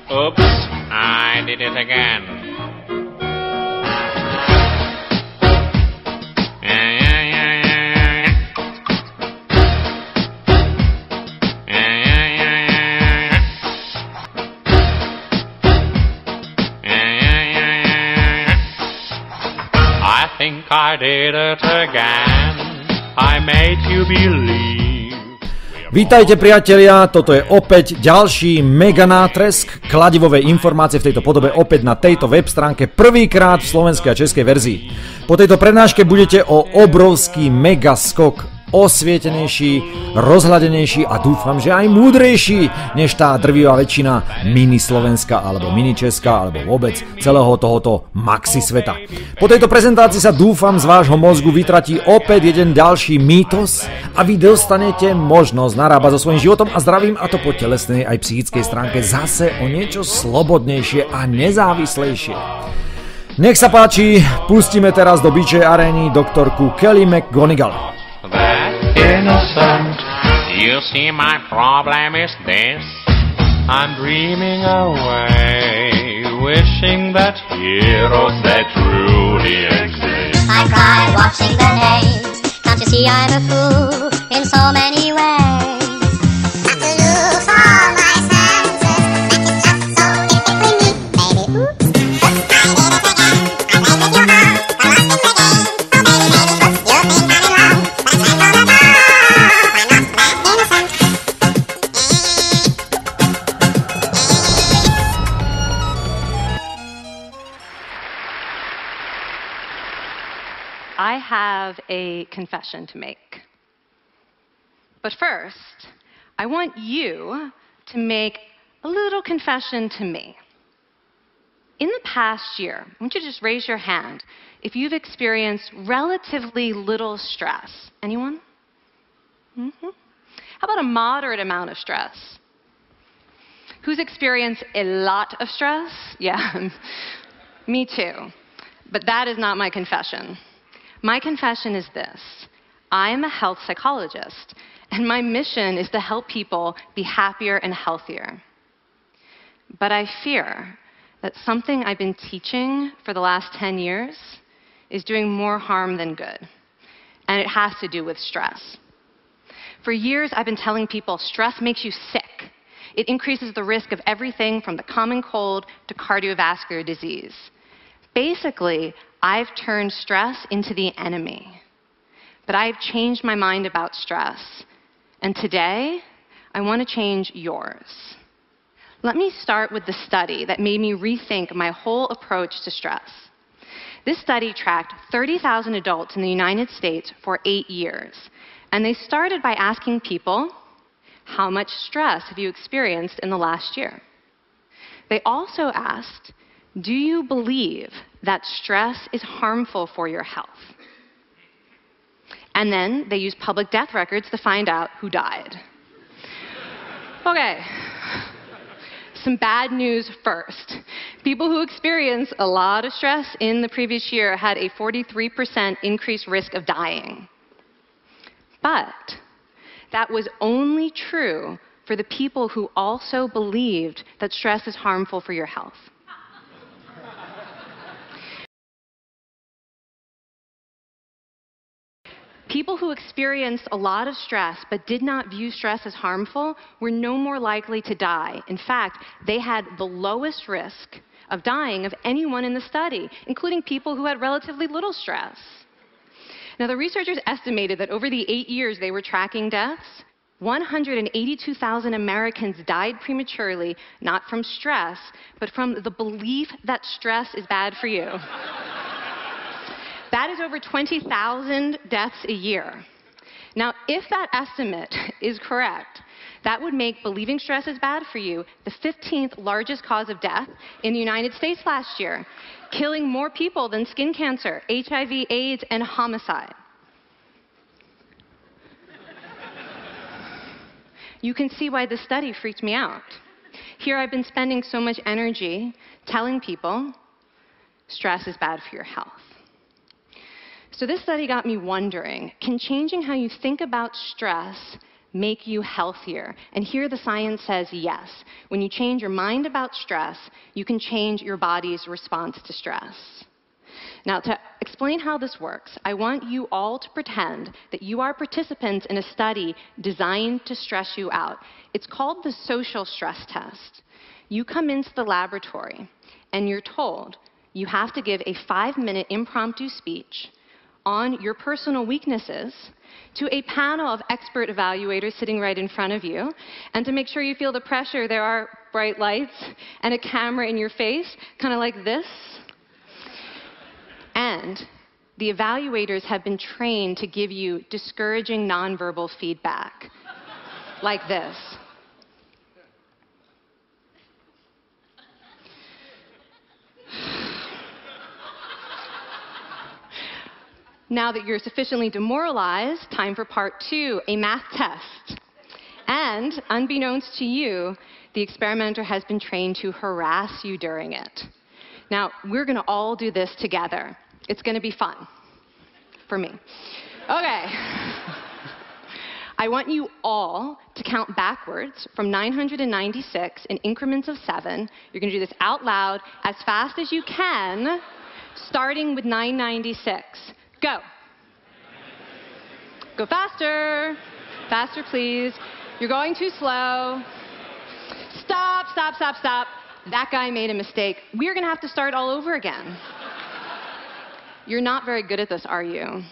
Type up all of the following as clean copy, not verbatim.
Oops, I did it again. I think I did it again. I made you believe. Vítajte priatelia, toto je opäť ďalší mega nátresk, kladivové informácie v tejto podobe opäť na tejto web stránke prvýkrát v slovenskej a českej verzii. Po tejto prednáške budete o obrovský mega skok osvietenejší, rozhľadenejší a dúfam, že aj múdrejší než tá drvivá väčšina mini Slovenska alebo mini Česka alebo vôbec celého tohoto maxi sveta. Po tejto prezentácii sa dúfam z vášho mozgu vytratí opäť jeden ďalší mýtus a vy dostanete možnosť narábať so svojím životom a zdravím, a to po telesnej aj psychickej stránke zase o niečo slobodnejšie a nezávislejšie. Nech sa páči, pustíme teraz do bičej arény doktorku Kelly McGonigal. Innocent, you see my problem is this. I'm dreaming away, wishing that heroes that truly exist. I cry watching the names, can't you see I'm a fool in so many ways. Have to lose all my senses, make it just so typically me. Baby, oops, I did it again. I played with your heart, I lost in the game. So baby, oops, you think I'm in love, but I'm gonna die. I have a confession to make. But first, I want you to make a little confession to me. In the past year, I want you to just raise your hand if you've experienced relatively little stress. Anyone? How about a moderate amount of stress? Who's experienced a lot of stress? Yeah, me too. But that is not my confession. My confession is this: I'm a health psychologist, and my mission is to help people be happier and healthier. But I fear that something I've been teaching for the last 10 years is doing more harm than good, and it has to do with stress. For years, I've been telling people stress makes you sick. It increases the risk of everything from the common cold to cardiovascular disease. Basically, I've turned stress into the enemy. But I've changed my mind about stress. And today, I want to change yours. Let me start with the study that made me rethink my whole approach to stress. This study tracked 30,000 adults in the United States for 8 years. And they started by asking people, how much stress have you experienced in the last year? They also asked, do you believe that stress is harmful for your health? And then they used public death records to find out who died. Okay, some bad news first. People who experienced a lot of stress in the previous year had a 43% increased risk of dying. But that was only true for the people who also believed that stress is harmful for your health. People who experienced a lot of stress but did not view stress as harmful were no more likely to die. In fact, they had the lowest risk of dying of anyone in the study, including people who had relatively little stress. Now, the researchers estimated that over the 8 years they were tracking deaths, 182,000 Americans died prematurely, not from stress, but from the belief that stress is bad for you. That is over 20,000 deaths a year. Now, if that estimate is correct, that would make believing stress is bad for you the 15th largest cause of death in the United States last year, killing more people than skin cancer, HIV, AIDS, and homicide. You can see why this study freaked me out. Here I've been spending so much energy telling people stress is bad for your health. So this study got me wondering, can changing how you think about stress make you healthier? And here the science says yes. When you change your mind about stress, you can change your body's response to stress. Now, to explain how this works, I want you all to pretend that you are participants in a study designed to stress you out. It's called the social stress test. You come into the laboratory, and you're told you have to give a 5-minute impromptu speech on your personal weaknesses to a panel of expert evaluators sitting right in front of you. And to make sure you feel the pressure, there are bright lights and a camera in your face, kind of like this. And the evaluators have been trained to give you discouraging nonverbal feedback, like this. Now that you're sufficiently demoralized, time for part 2, a math test. And unbeknownst to you, the experimenter has been trained to harass you during it. Now, we're going to all do this together. It's going to be fun. For me. Okay. I want you all to count backwards from 996 in increments of 7. You're going to do this out loud as fast as you can, starting with 996. Go. Go faster. Faster, please. You're going too slow. Stop, stop, stop, stop. That guy made a mistake. We're going to have to start all over again. You're not very good at this, are you?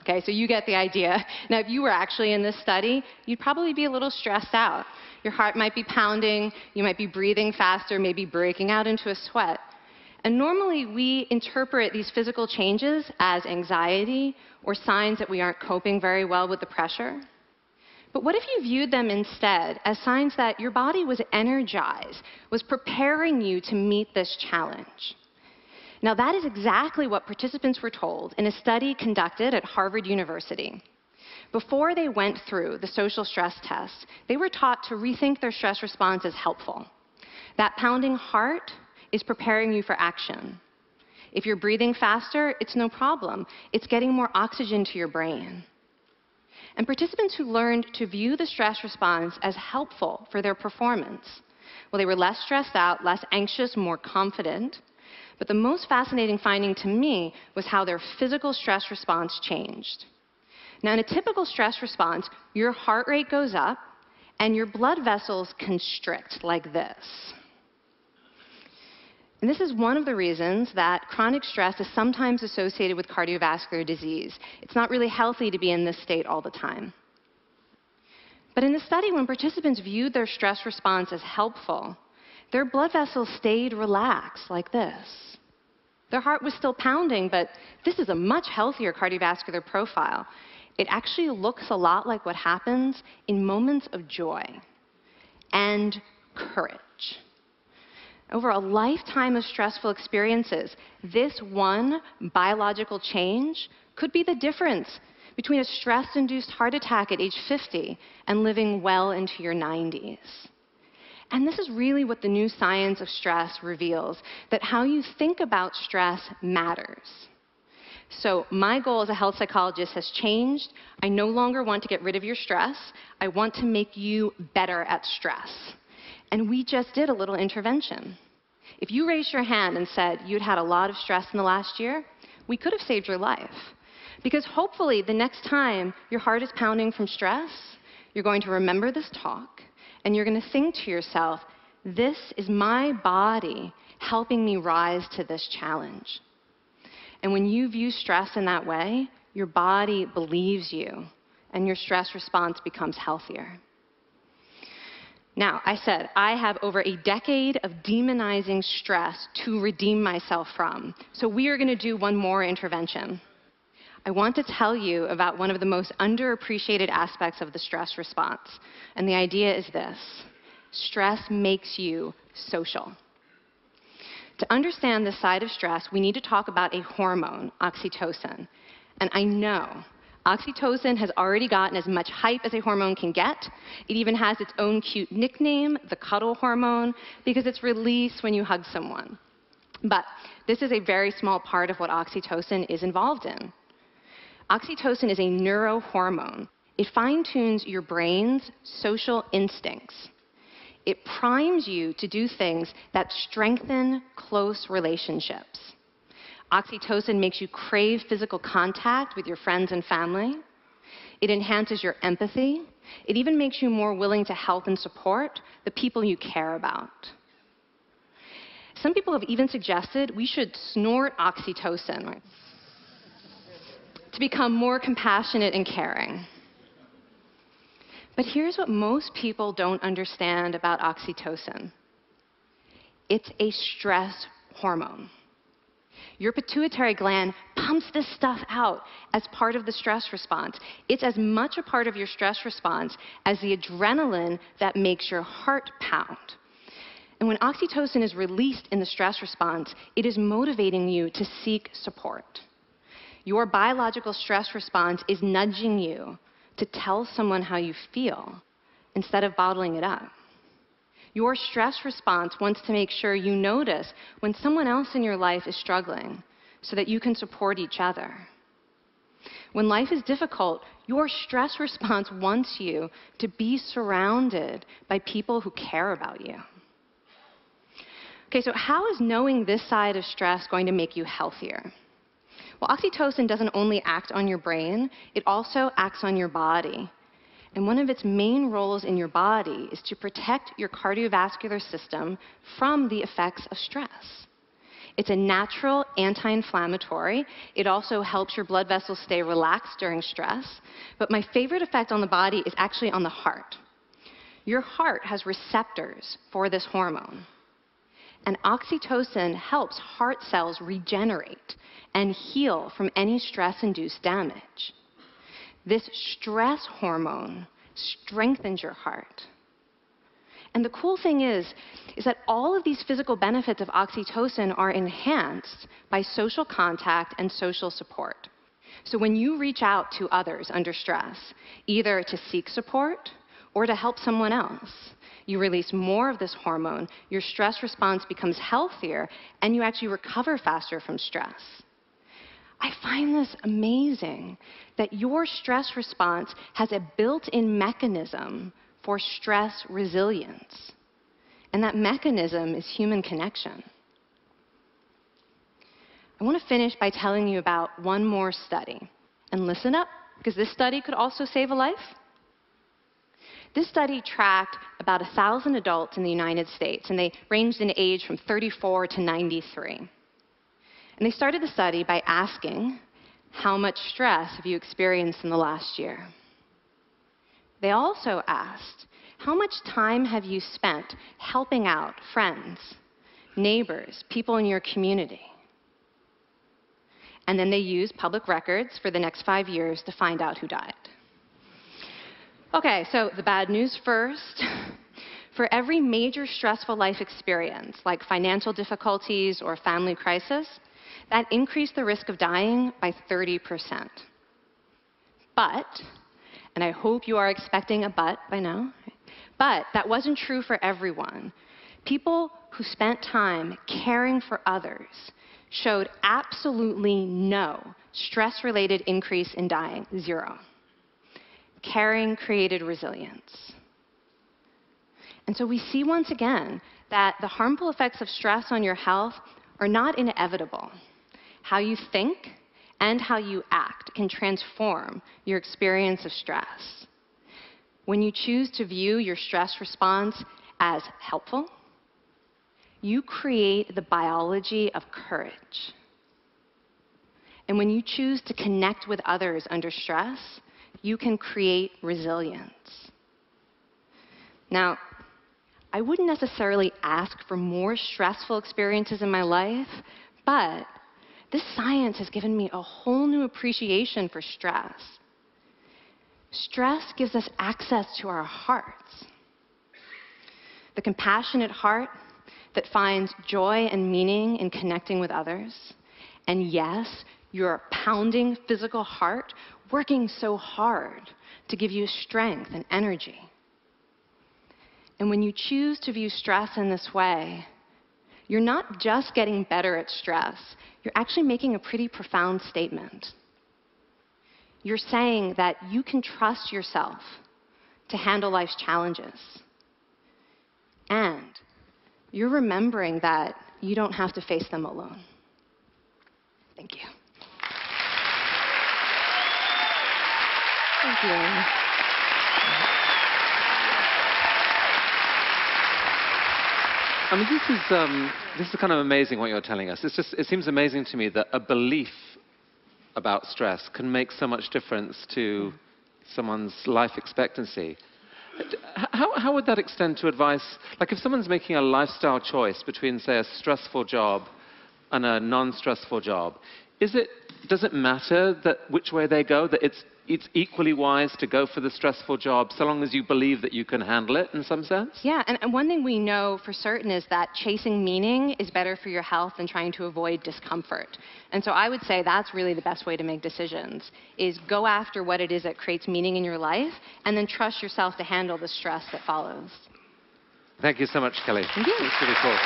Okay, so you get the idea. Now, if you were actually in this study, you'd probably be a little stressed out. Your heart might be pounding, you might be breathing faster, maybe breaking out into a sweat. And normally, we interpret these physical changes as anxiety or signs that we aren't coping very well with the pressure. But what if you viewed them instead as signs that your body was energized, was preparing you to meet this challenge? Now, that is exactly what participants were told in a study conducted at Harvard University. Before they went through the social stress test, they were taught to rethink their stress response as helpful. That pounding heart is preparing you for action. If you're breathing faster, it's no problem. It's getting more oxygen to your brain. And participants who learned to view the stress response as helpful for their performance, well, they were less stressed out, less anxious, more confident. But the most fascinating finding to me was how their physical stress response changed. Now, in a typical stress response, your heart rate goes up and your blood vessels constrict like this. And this is one of the reasons that chronic stress is sometimes associated with cardiovascular disease. It's not really healthy to be in this state all the time. But in the study, when participants viewed their stress response as helpful, their blood vessels stayed relaxed like this. Their heart was still pounding, but this is a much healthier cardiovascular profile. It actually looks a lot like what happens in moments of joy and courage. Over a lifetime of stressful experiences, this one biological change could be the difference between a stress-induced heart attack at age 50 and living well into your 90s. And this is really what the new science of stress reveals, that how you think about stress matters. So my goal as a health psychologist has changed. I no longer want to get rid of your stress. I want to make you better at stress. And we just did a little intervention. If you raised your hand and said you'd had a lot of stress in the last year, we could have saved your life. Because hopefully the next time your heart is pounding from stress, you're going to remember this talk, and you're going to think to yourself, this is my body helping me rise to this challenge. And when you view stress in that way, your body believes you, and your stress response becomes healthier. Now, I said, I have over a decade of demonizing stress to redeem myself from. So we are going to do one more intervention. I want to tell you about one of the most underappreciated aspects of the stress response. And the idea is this: stress makes you social. To understand this side of stress, we need to talk about a hormone, oxytocin. And I know oxytocin has already gotten as much hype as a hormone can get. It even has its own cute nickname, the cuddle hormone, because it's released when you hug someone. But this is a very small part of what oxytocin is involved in. Oxytocin is a neurohormone. It fine-tunes your brain's social instincts. It primes you to do things that strengthen close relationships. Oxytocin makes you crave physical contact with your friends and family. It enhances your empathy. It even makes you more willing to help and support the people you care about. Some people have even suggested we should snort oxytocin to become more compassionate and caring. But here's what most people don't understand about oxytocin. It's a stress hormone. Your pituitary gland pumps this stuff out as part of the stress response. It's as much a part of your stress response as the adrenaline that makes your heart pound. And when oxytocin is released in the stress response, it is motivating you to seek support. Your biological stress response is nudging you to tell someone how you feel instead of bottling it up. Your stress response wants to make sure you notice when someone else in your life is struggling so that you can support each other. When life is difficult, your stress response wants you to be surrounded by people who care about you. Okay, so how is knowing this side of stress going to make you healthier? Well, oxytocin doesn't only act on your brain, it also acts on your body. And one of its main roles in your body is to protect your cardiovascular system from the effects of stress. It's a natural anti-inflammatory. It also helps your blood vessels stay relaxed during stress. But my favorite effect on the body is actually on the heart. Your heart has receptors for this hormone. And oxytocin helps heart cells regenerate and heal from any stress-induced damage. This stress hormone strengthens your heart. And the cool thing is that all of these physical benefits of oxytocin are enhanced by social contact and social support. So when you reach out to others under stress, either to seek support or to help someone else, you release more of this hormone, your stress response becomes healthier, and you actually recover faster from stress. I find this amazing that your stress response has a built-in mechanism for stress resilience. And that mechanism is human connection. I want to finish by telling you about one more study. And listen up, because this study could also save a life. This study tracked about 1,000 adults in the United States, and they ranged in age from 34 to 93. And they started the study by asking, how much stress have you experienced in the last year? They also asked, how much time have you spent helping out friends, neighbors, people in your community? And then they used public records for the next 5 years to find out who died. Okay, so the bad news first. For every major stressful life experience, like financial difficulties or family crisis, that increased the risk of dying by 30%. But, and I hope you are expecting a but by now, but that wasn't true for everyone. People who spent time caring for others showed absolutely no stress-related increase in dying, 0. Caring created resilience. And so we see once again that the harmful effects of stress on your health are not inevitable. How you think and how you act can transform your experience of stress. When you choose to view your stress response as helpful, you create the biology of courage. And when you choose to connect with others under stress, you can create resilience. Now, I wouldn't necessarily ask for more stressful experiences in my life, but this science has given me a whole new appreciation for stress. Stress gives us access to our hearts. The compassionate heart that finds joy and meaning in connecting with others. And yes, your pounding physical heart working so hard to give you strength and energy. And when you choose to view stress in this way, you're not just getting better at stress, you're actually making a pretty profound statement. you're saying that you can trust yourself to handle life's challenges. And you're remembering that you don't have to face them alone. Thank you. Thank you. I mean, this is kind of amazing what you're telling us. It seems amazing to me that a belief about stress can make so much difference to someone's life expectancy. How would that extend to advice? Like if someone's making a lifestyle choice between, say, a stressful job and a non-stressful job, does it matter that which way they go, that it's equally wise to go for the stressful job so long as you believe that you can handle it in some sense? Yeah, and one thing we know for certain is that chasing meaning is better for your health than trying to avoid discomfort. And so I would say that's really the best way to make decisions, is go after what it is that creates meaning in your life and then trust yourself to handle the stress that follows. Thank you so much, Kelly. Thank you. It's really cool.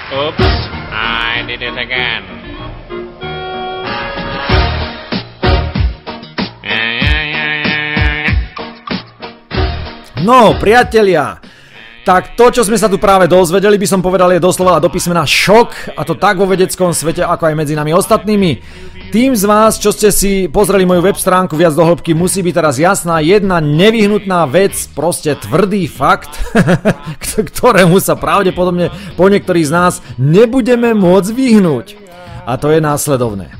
Oops, I did it again. No, priatelia, tak to, čo sme sa tu práve dozvedeli, by som povedal, je doslova do písmena šok, a to tak vo vedeckom svete, ako aj medzi nami ostatnými. Tým z vás, čo ste si pozreli moju web stránku viac do hĺbky, musí byť teraz jasná jedna nevyhnutná vec, proste tvrdý fakt, ktorému sa pravdepodobne po niektorých z nás nebudeme môcť vyhnúť. A to je následovné.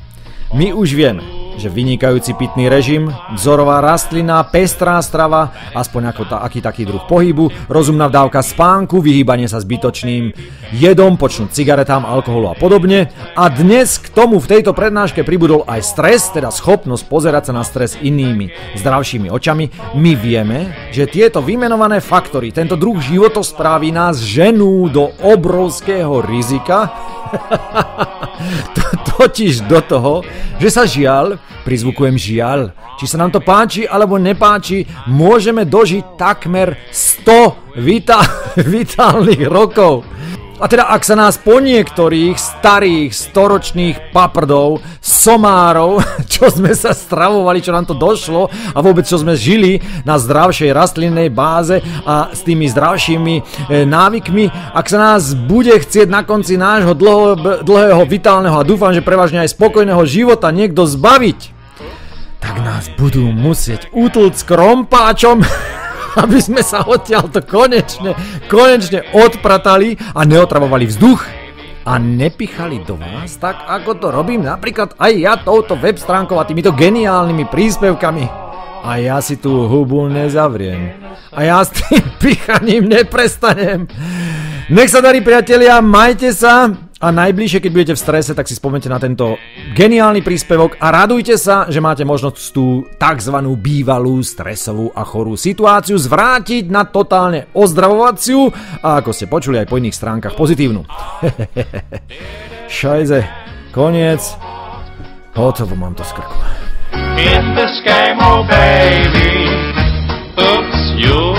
My už vieme, že vynikajúci pitný režim, vzorová rastlina, pestrá strava, aspoň aký taký druh pohybu, rozumná dávka spánku, vyhýbanie sa zbytočným jedom, počnúť cigaretám, alkoholu a podobne. A dnes k tomu v tejto prednáške pribudol aj stres, teda schopnosť pozerať sa na stres inými, zdravšími očami. My vieme, že tieto vymenované faktory, tento druh životosprávy nás ženú do obrovského rizika, totiž do toho, že sa žiaľ, prizvukujem žiaľ, či sa nám to páči alebo nepáči, môžeme dožiť takmer 100 vitálnych rokov. A teda ak sa nás po niektorých starých storočných paprdov, somárov, čo sme sa stravovali, čo nám to došlo a vôbec čo sme žili na zdravšej rastlinnej báze a s tými zdravšími návykmi, ak sa nás bude chcieť na konci nášho dlhého, vitálneho a dúfam, že prevažne aj spokojného života niekto zbaviť, tak nás budú musieť utlť s krompáčom, aby sme sa odtiaľto konečne odpratali a neotravovali vzduch a nepichali do vás, tak ako to robím napríklad aj ja touto web stránkou a týmito geniálnymi príspevkami. A ja si tú hubu nezavriem. A ja s tým pichaním neprestanem. Nech sa darí, priatelia, majte sa a najbližšie, keď budete v strese, tak si spomente na tento geniálny príspevok a radujte sa, že máte možnosť tú takzvanú bývalú stresovú a chorú situáciu zvrátiť na totálne ozdravovaciu a ako ste počuli aj po iných stránkach pozitívnu. Šajze, koniec, hotovo, mám to z krku. In this game, oh baby, oops, you